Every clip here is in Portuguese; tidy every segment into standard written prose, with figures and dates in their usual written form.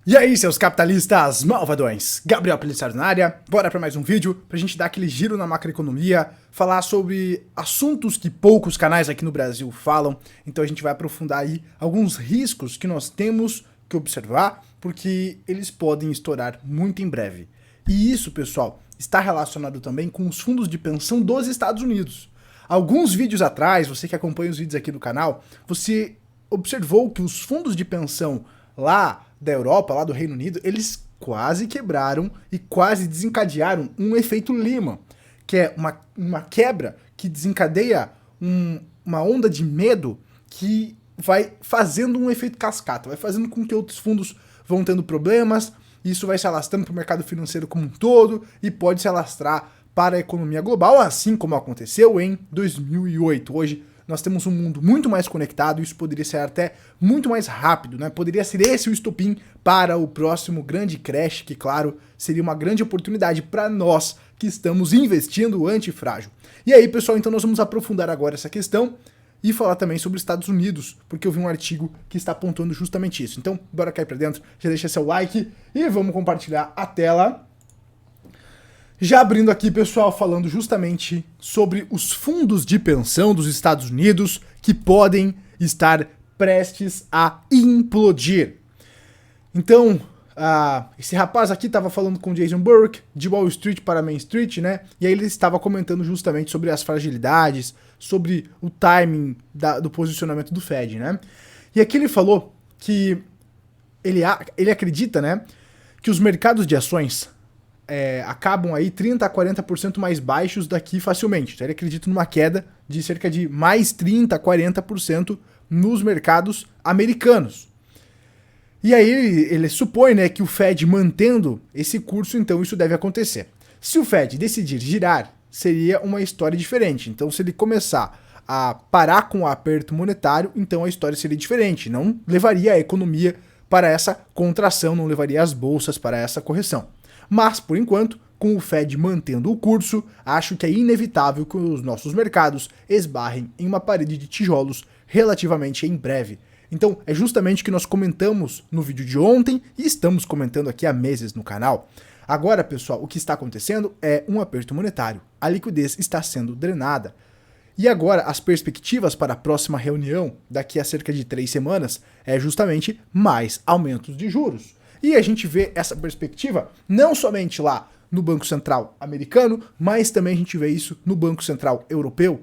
E aí, seus capitalistas malvadões, Gabriel Pelissaro na área, bora para mais um vídeo pra gente dar aquele giro na macroeconomia, falar sobre assuntos que poucos canais aqui no Brasil falam, então a gente vai aprofundar aí alguns riscos que nós temos que observar, porque eles podem estourar muito em breve. E isso, pessoal, está relacionado também com os fundos de pensão dos Estados Unidos. Alguns vídeos atrás, você que acompanha os vídeos aqui do canal, você observou que os fundos de pensão lá da Europa, lá do Reino Unido, eles quase quebraram e quase desencadearam um efeito Lehman, que é uma quebra que desencadeia uma onda de medo que vai fazendo um efeito cascata, vai fazendo com que outros fundos vão tendo problemas, isso vai se alastrando para o mercado financeiro como um todo e pode se alastrar para a economia global, assim como aconteceu em 2008. Hoje nós temos um mundo muito mais conectado e isso poderia ser até muito mais rápido, né? Poderia ser esse o estopim para o próximo grande crash, que, claro, seria uma grande oportunidade para nós que estamos investindo antifrágil. E aí, pessoal, então nós vamos aprofundar agora essa questão e falar também sobre os Estados Unidos, porque eu vi um artigo que está apontando justamente isso. Então, bora cair para dentro, já deixa seu like e vamos compartilhar a tela. Já abrindo aqui, pessoal, falando justamente sobre os fundos de pensão dos Estados Unidos que podem estar prestes a implodir. Então, esse rapaz aqui estava falando com Jason Burke, de Wall Street para Main Street, né? E aí ele estava comentando justamente sobre as fragilidades, sobre o timing do posicionamento do Fed, né? E aqui ele falou que ele acredita, né, que os mercados de ações acabam aí 30% a 40% mais baixos daqui facilmente. Então ele acredita numa queda de cerca de mais 30% a 40% nos mercados americanos. E aí ele supõe, né, que o Fed mantendo esse curso, então isso deve acontecer. Se o Fed decidir girar, seria uma história diferente. Então se ele começar a parar com o aperto monetário, então a história seria diferente. Não levaria a economia para essa contração, não levaria as bolsas para essa correção. Mas, por enquanto, com o Fed mantendo o curso, acho que é inevitável que os nossos mercados esbarrem em uma parede de tijolos relativamente em breve. Então, é justamente o que nós comentamos no vídeo de ontem e estamos comentando aqui há meses no canal. Agora, pessoal, o que está acontecendo é um aperto monetário. A liquidez está sendo drenada. E agora, as perspectivas para a próxima reunião, daqui a cerca de 3 semanas, é justamente mais aumentos de juros. E a gente vê essa perspectiva não somente lá no Banco Central americano, mas também a gente vê isso no Banco Central europeu.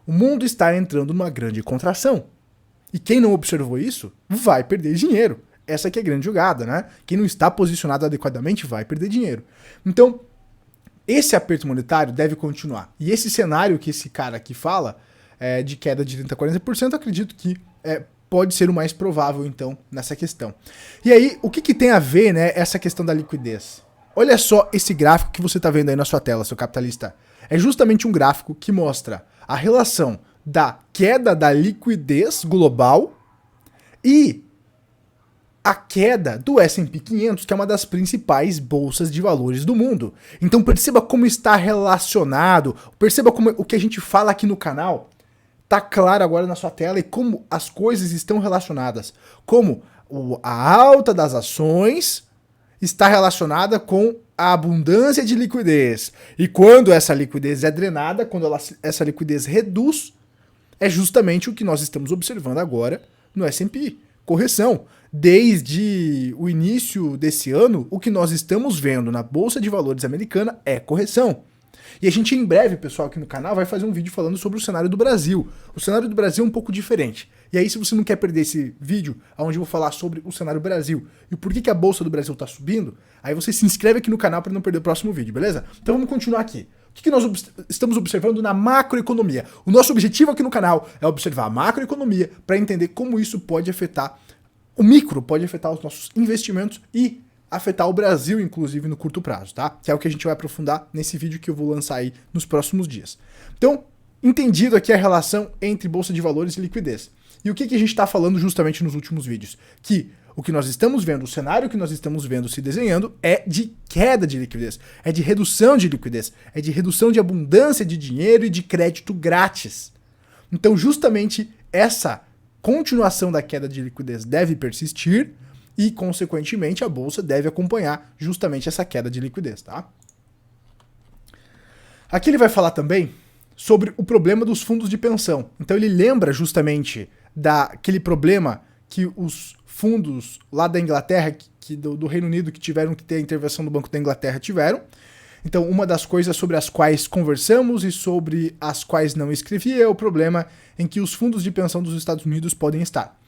O mundo está entrando numa grande contração. E quem não observou isso vai perder dinheiro. Essa aqui é a grande jogada, né? Quem não está posicionado adequadamente vai perder dinheiro. Então, esse aperto monetário deve continuar. E esse cenário que esse cara aqui fala, de queda de 30% a 40%, acredito que pode ser o mais provável, então, nessa questão. E aí, o que tem a ver, né, essa questão da liquidez? Olha só esse gráfico que você está vendo aí na sua tela, seu capitalista. É justamente um gráfico que mostra a relação da queda da liquidez global e a queda do S&P 500, que é uma das principais bolsas de valores do mundo. Então perceba como está relacionado, perceba como o que a gente fala aqui no canal tá claro agora na sua tela e como as coisas estão relacionadas. Como a alta das ações está relacionada com a abundância de liquidez. E quando essa liquidez é drenada, quando essa liquidez reduz, é justamente o que nós estamos observando agora no S&P. Correção. Desde o início desse ano, o que nós estamos vendo na Bolsa de Valores americana é correção. E a gente em breve, pessoal, aqui no canal vai fazer um vídeo falando sobre o cenário do Brasil. O cenário do Brasil é um pouco diferente. E aí, se você não quer perder esse vídeo, onde eu vou falar sobre o cenário Brasil e por que a Bolsa do Brasil está subindo, aí você se inscreve aqui no canal para não perder o próximo vídeo, beleza? Então vamos continuar aqui. O que nós estamos observando na macroeconomia? O nosso objetivo aqui no canal é observar a macroeconomia para entender como isso pode afetar o micro, pode afetar os nossos investimentos e afetar o Brasil, inclusive, no curto prazo, tá? Que é o que a gente vai aprofundar nesse vídeo que eu vou lançar aí nos próximos dias. Então, entendido aqui a relação entre Bolsa de Valores e liquidez. E o que a gente está falando justamente nos últimos vídeos? Que o que nós estamos vendo, o cenário que nós estamos vendo se desenhando é de queda de liquidez, é de redução de liquidez, é de redução de abundância de dinheiro e de crédito grátis. Então, justamente essa continuação da queda de liquidez deve persistir e, consequentemente, a bolsa deve acompanhar justamente essa queda de liquidez, tá? Aqui ele vai falar também sobre o problema dos fundos de pensão. Então ele lembra justamente daquele problema que os fundos lá da Inglaterra, do Reino Unido, que tiveram que ter a intervenção do Banco da Inglaterra, tiveram. Então uma das coisas sobre as quais conversamos e sobre as quais não escrevi é o problema em que os fundos de pensão dos Estados Unidos podem estar.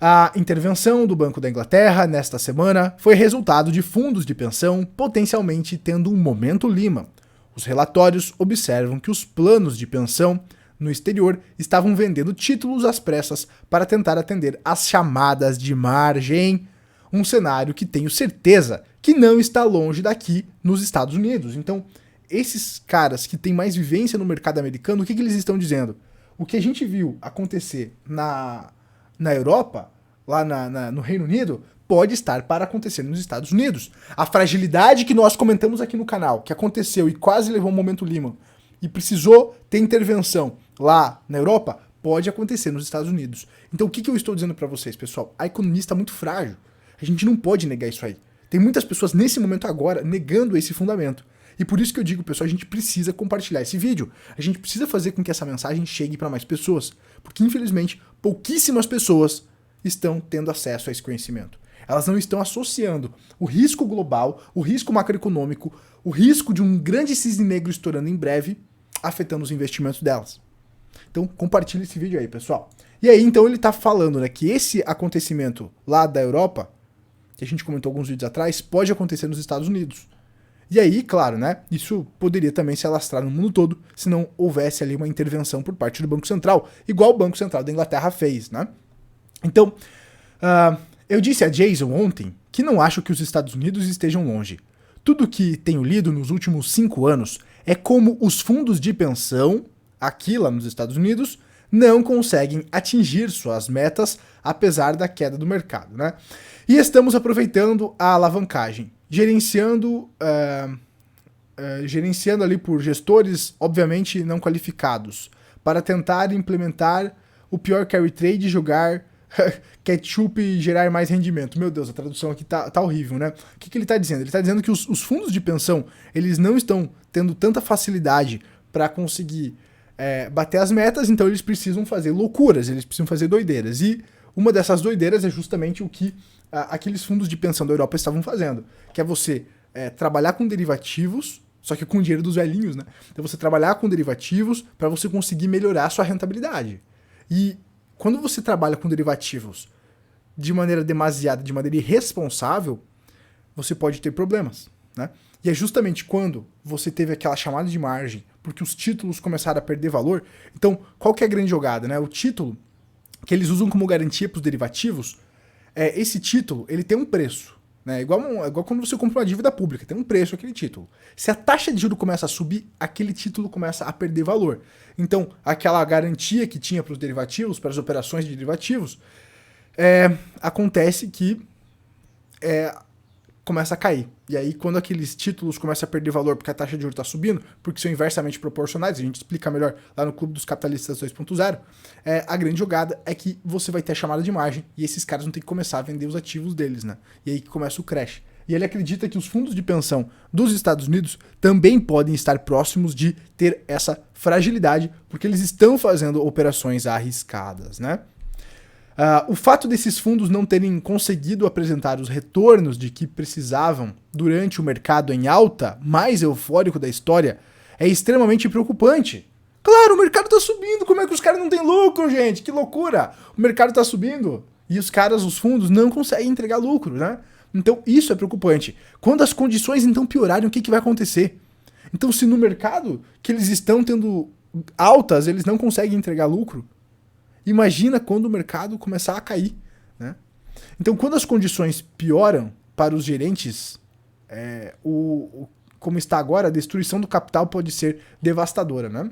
A intervenção do Banco da Inglaterra nesta semana foi resultado de fundos de pensão potencialmente tendo um momento Lehman. Os relatórios observam que os planos de pensão no exterior estavam vendendo títulos às pressas para tentar atender às chamadas de margem, um cenário que tenho certeza que não está longe daqui nos Estados Unidos. Então, esses caras que têm mais vivência no mercado americano, o que eles estão dizendo? O que a gente viu acontecer na Europa, lá no Reino Unido, pode estar para acontecer nos Estados Unidos. A fragilidade que nós comentamos aqui no canal, que aconteceu e quase levou um momento Lehman, e precisou ter intervenção lá na Europa, pode acontecer nos Estados Unidos. Então o que eu estou dizendo para vocês, pessoal? A economia está muito frágil. A gente não pode negar isso aí. Tem muitas pessoas nesse momento agora negando esse fundamento. E por isso que eu digo, pessoal, a gente precisa compartilhar esse vídeo. A gente precisa fazer com que essa mensagem chegue para mais pessoas. Porque, infelizmente, pouquíssimas pessoas estão tendo acesso a esse conhecimento. Elas não estão associando o risco global, o risco macroeconômico, o risco de um grande cisne negro estourando em breve, afetando os investimentos delas. Então, compartilhe esse vídeo aí, pessoal. E aí, então, ele está falando, né, que esse acontecimento lá da Europa, que a gente comentou alguns vídeos atrás, pode acontecer nos Estados Unidos. E aí, claro, né, isso poderia também se alastrar no mundo todo se não houvesse ali uma intervenção por parte do Banco Central, igual o Banco Central da Inglaterra fez, né? Então, eu disse a Jason ontem que não acho que os Estados Unidos estejam longe. Tudo que tenho lido nos últimos 5 anos é como os fundos de pensão, aqui lá nos Estados Unidos, não conseguem atingir suas metas, apesar da queda do mercado, né? E estamos aproveitando a alavancagem, gerenciando ali por gestores, obviamente não qualificados, para tentar implementar o pior carry trade e jogar ketchup e gerar mais rendimento. Meu Deus, a tradução aqui tá horrível, né? O que ele tá dizendo? Ele tá dizendo que os fundos de pensão, eles não estão tendo tanta facilidade para conseguir bater as metas, então eles precisam fazer loucuras, eles precisam fazer doideiras. E uma dessas doideiras é justamente o que aqueles fundos de pensão da Europa estavam fazendo, que é você trabalhar com derivativos, só que com o dinheiro dos velhinhos, né? Então você trabalhar com derivativos para você conseguir melhorar a sua rentabilidade. E quando você trabalha com derivativos de maneira demasiada, de maneira irresponsável, você pode ter problemas, né? E é justamente quando você teve aquela chamada de margem, porque os títulos começaram a perder valor. Então, qual que é a grande jogada, né? O título que eles usam como garantia para os derivativos, esse título, ele tem um preço, né? Igual quando você compra uma dívida pública, tem um preço aquele título. Se a taxa de juros começa a subir, aquele título começa a perder valor. Então, aquela garantia que tinha para os derivativos, para as operações de derivativos, acontece que começa a cair. E aí, quando aqueles títulos começam a perder valor porque a taxa de juros está subindo, porque são inversamente proporcionais, a gente explica melhor lá no Clube dos Capitalistas 2.0, a grande jogada é que você vai ter a chamada de margem e esses caras vão ter que começar a vender os ativos deles, né? E aí que começa o crash. E ele acredita que os fundos de pensão dos Estados Unidos também podem estar próximos de ter essa fragilidade, porque eles estão fazendo operações arriscadas, né? O fato desses fundos não terem conseguido apresentar os retornos de que precisavam durante o mercado em alta mais eufórico da história é extremamente preocupante. Claro, o mercado está subindo, como é que os caras não têm lucro, gente? Que loucura! O mercado está subindo e os fundos, não conseguem entregar lucro, né? Então isso é preocupante. Quando as condições então piorarem, o que vai acontecer? Então se no mercado que eles estão tendo altas, eles não conseguem entregar lucro, imagina quando o mercado começar a cair, né? Então, quando as condições pioram para os gerentes, como está agora, a destruição do capital pode ser devastadora, né?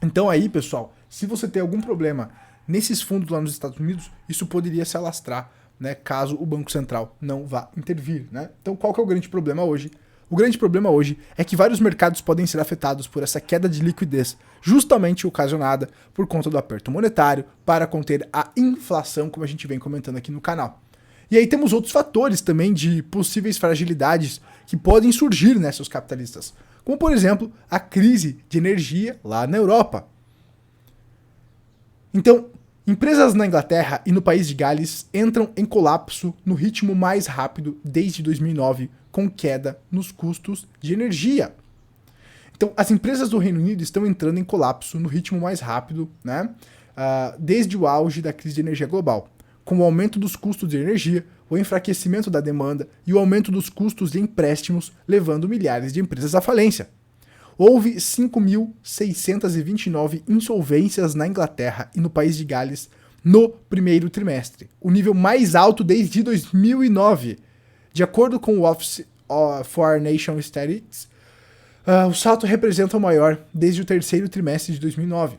Então aí, pessoal, se você tem algum problema nesses fundos lá nos Estados Unidos, isso poderia se alastrar, né, caso o Banco Central não vá intervir, né? Então, qual que é o grande problema hoje? O grande problema hoje é que vários mercados podem ser afetados por essa queda de liquidez, justamente ocasionada por conta do aperto monetário para conter a inflação, como a gente vem comentando aqui no canal. E aí temos outros fatores também de possíveis fragilidades que podem surgir, né, seus capitalistas. Como, por exemplo, a crise de energia lá na Europa. Então, empresas na Inglaterra e no país de Gales entram em colapso no ritmo mais rápido desde 2009, com queda nos custos de energia. Então, as empresas do Reino Unido estão entrando em colapso no ritmo mais rápido, né, desde o auge da crise de energia global, com o aumento dos custos de energia, o enfraquecimento da demanda e o aumento dos custos de empréstimos, levando milhares de empresas à falência. Houve 5.629 insolvências na Inglaterra e no país de Gales no primeiro trimestre, o nível mais alto desde 2009. De acordo com o Office for Nation Statistics, o salto representa o maior desde o terceiro trimestre de 2009.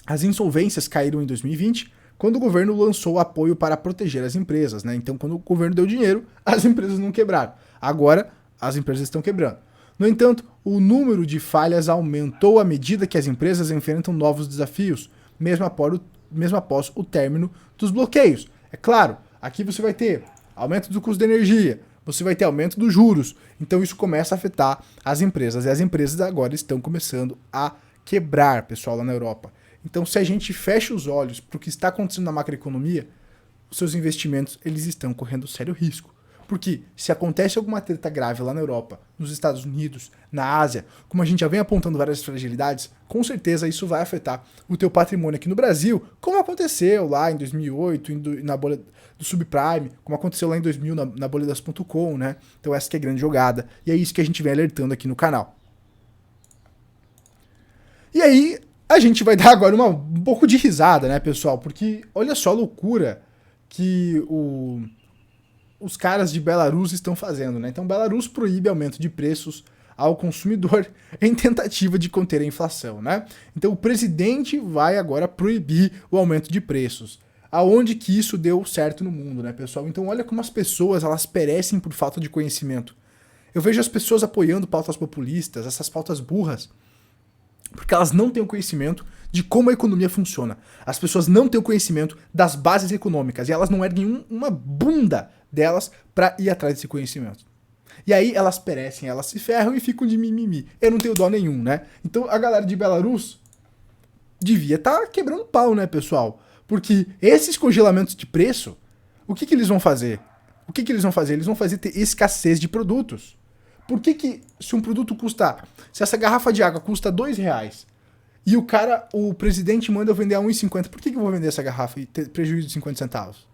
As insolvências caíram em 2020, quando o governo lançou apoio para proteger as empresas, né? Então, quando o governo deu dinheiro, as empresas não quebraram. Agora, as empresas estão quebrando. No entanto, o número de falhas aumentou à medida que as empresas enfrentam novos desafios, mesmo após o término dos bloqueios. É claro, aqui você vai ter aumento do custo de energia, você vai ter aumento dos juros. Então, isso começa a afetar as empresas. E as empresas agora estão começando a quebrar, pessoal, lá na Europa. Então, se a gente fecha os olhos para o que está acontecendo na macroeconomia, os seus investimentos eles estão correndo sério risco. Porque se acontece alguma treta grave lá na Europa, nos Estados Unidos, na Ásia, como a gente já vem apontando várias fragilidades, com certeza isso vai afetar o teu patrimônio aqui no Brasil, como aconteceu lá em 2008, na bolha do subprime, como aconteceu lá em 2000 na bolha das .com, né? Então essa que é a grande jogada, e é isso que a gente vem alertando aqui no canal. E aí, a gente vai dar agora um pouco de risada, né, pessoal? Porque olha só a loucura que os caras de Belarus estão fazendo, né? Então, Belarus proíbe aumento de preços ao consumidor em tentativa de conter a inflação, né? Então, o presidente vai agora proibir o aumento de preços. Aonde que isso deu certo no mundo, né, pessoal? Então, olha como as pessoas, elas perecem por falta de conhecimento. Eu vejo as pessoas apoiando pautas populistas, essas pautas burras, porque elas não têm o conhecimento de como a economia funciona. As pessoas não têm o conhecimento das bases econômicas e elas não erguem uma bunda delas para ir atrás desse conhecimento. E aí elas perecem, elas se ferram e ficam de mimimi. Eu não tenho dó nenhum, né? Então a galera de Belarus devia estar quebrando pau, né, pessoal? Porque esses congelamentos de preço, o que eles vão fazer? O que eles vão fazer? Eles vão fazer ter escassez de produtos. Por que se um produto custa... Se essa garrafa de água custa R$2 e o presidente manda eu vender a R$1,50, por que eu vou vender essa garrafa e ter prejuízo de 50 centavos?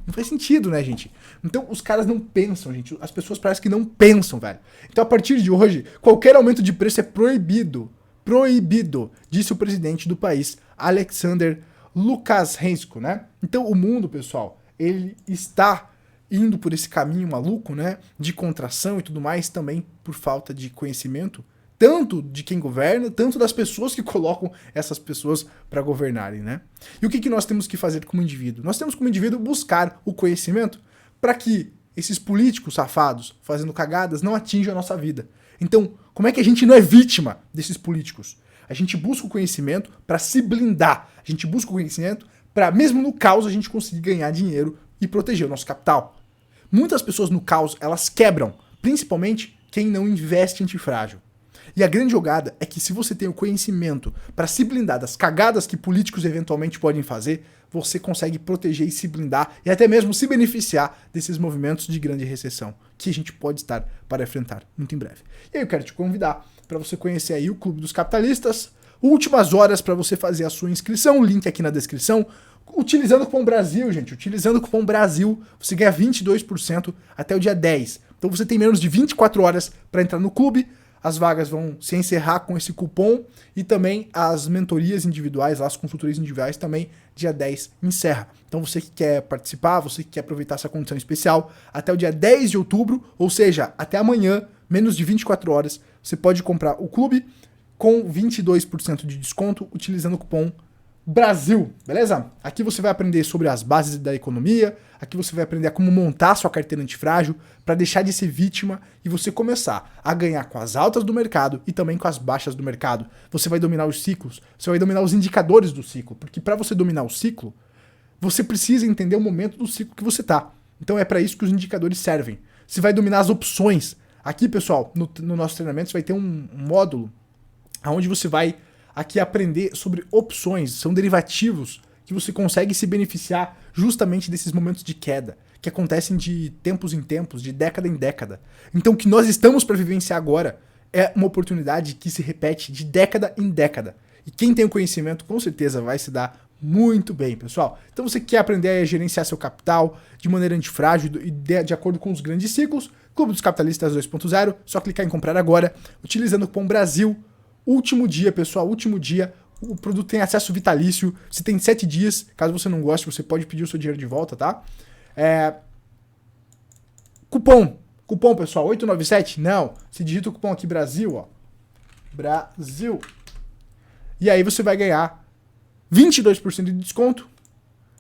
Não faz sentido, né, gente? Então os caras não pensam, gente. As pessoas parecem que não pensam, velho. Então a partir de hoje, qualquer aumento de preço é proibido. Proibido, disse o presidente do país, Alexander Lukashenko, né? Então o mundo, pessoal, ele está indo por esse caminho maluco, né, de contração e tudo mais, também por falta de conhecimento, tanto de quem governa, tanto das pessoas que colocam essas pessoas para governarem, né? E o que nós temos que fazer como indivíduo? Nós temos como indivíduo buscar o conhecimento para que esses políticos safados fazendo cagadas não atinjam a nossa vida. Então, como é que a gente não é vítima desses políticos? A gente busca o conhecimento para se blindar. A gente busca o conhecimento para, mesmo no caos, a gente conseguir ganhar dinheiro e proteger o nosso capital. Muitas pessoas no caos, elas quebram, principalmente quem não investe em antifrágil. E a grande jogada é que se você tem o conhecimento para se blindar das cagadas que políticos eventualmente podem fazer, você consegue proteger e se blindar e até mesmo se beneficiar desses movimentos de grande recessão que a gente pode estar para enfrentar muito em breve. E aí eu quero te convidar para você conhecer aí o Clube dos Capitalistas. Últimas horas para você fazer a sua inscrição, link aqui na descrição. Utilizando o cupom Brasil, gente, utilizando o cupom Brasil, você ganha 22% até o dia 10. Então você tem menos de 24 horas para entrar no clube. As vagas vão se encerrar com esse cupom e também as mentorias individuais, as consultorias individuais também dia 10 encerra. Então você que quer participar, você que quer aproveitar essa condição especial, até o dia 10 de outubro, ou seja, até amanhã, menos de 24 horas, você pode comprar o clube com 22% de desconto utilizando o cupom Brasil, beleza? Aqui você vai aprender sobre as bases da economia, aqui você vai aprender a como montar sua carteira antifrágil para deixar de ser vítima e você começar a ganhar com as altas do mercado e também com as baixas do mercado. Você vai dominar os ciclos, você vai dominar os indicadores do ciclo, porque para você dominar o ciclo, você precisa entender o momento do ciclo que você tá. Então é para isso que os indicadores servem. Você vai dominar as opções. Aqui, pessoal, no nosso treinamento, você vai ter um módulo onde você vai aqui aprender sobre opções. São derivativos que você consegue se beneficiar justamente desses momentos de queda, que acontecem de tempos em tempos, de década em década. Então o que nós estamos para vivenciar agora é uma oportunidade que se repete de década em década. E quem tem o conhecimento com certeza vai se dar muito bem, pessoal. Então você quer aprender a gerenciar seu capital de maneira antifrágil e de acordo com os grandes ciclos, Clube dos Capitalistas 2.0, só clicar em comprar agora, utilizando o cupom BRASIL. Último dia, pessoal, último dia. O produto tem acesso vitalício, você tem 7 dias, caso você não goste, você pode pedir o seu dinheiro de volta, tá? Cupom, pessoal, 897, não, você digita o cupom aqui Brasil, ó, Brasil, e aí você vai ganhar 22% de desconto,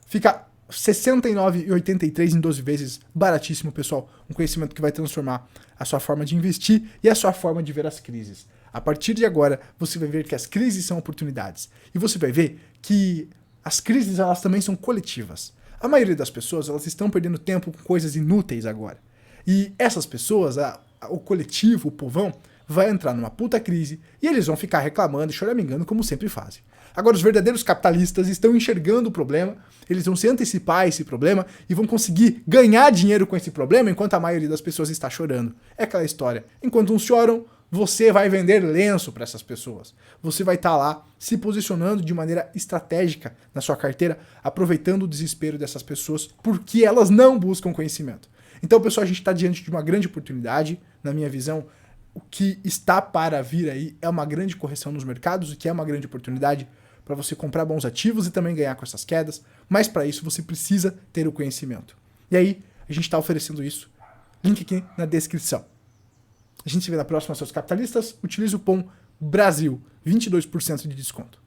fica R$ 69,83 em 12 vezes, baratíssimo, pessoal, um conhecimento que vai transformar a sua forma de investir e a sua forma de ver as crises. A partir de agora, você vai ver que as crises são oportunidades. E você vai ver que as crises, elas também são coletivas. A maioria das pessoas, elas estão perdendo tempo com coisas inúteis agora. E essas pessoas, o coletivo, o povão, vai entrar numa puta crise e eles vão ficar reclamando e choramingando como sempre fazem. Agora, os verdadeiros capitalistas estão enxergando o problema, eles vão se antecipar a esse problema e vão conseguir ganhar dinheiro com esse problema enquanto a maioria das pessoas está chorando. É aquela história. Enquanto uns choram, você vai vender lenço para essas pessoas. Você vai estar lá se posicionando de maneira estratégica na sua carteira, aproveitando o desespero dessas pessoas porque elas não buscam conhecimento. Então, pessoal, a gente está diante de uma grande oportunidade. Na minha visão, o que está para vir aí é uma grande correção nos mercados, o que é uma grande oportunidade para você comprar bons ativos e também ganhar com essas quedas. Mas para isso você precisa ter o conhecimento. E aí, a gente está oferecendo isso. Link aqui na descrição. A gente se vê na próxima, seus capitalistas. Utilize o cupom BRASIL, 22% de desconto.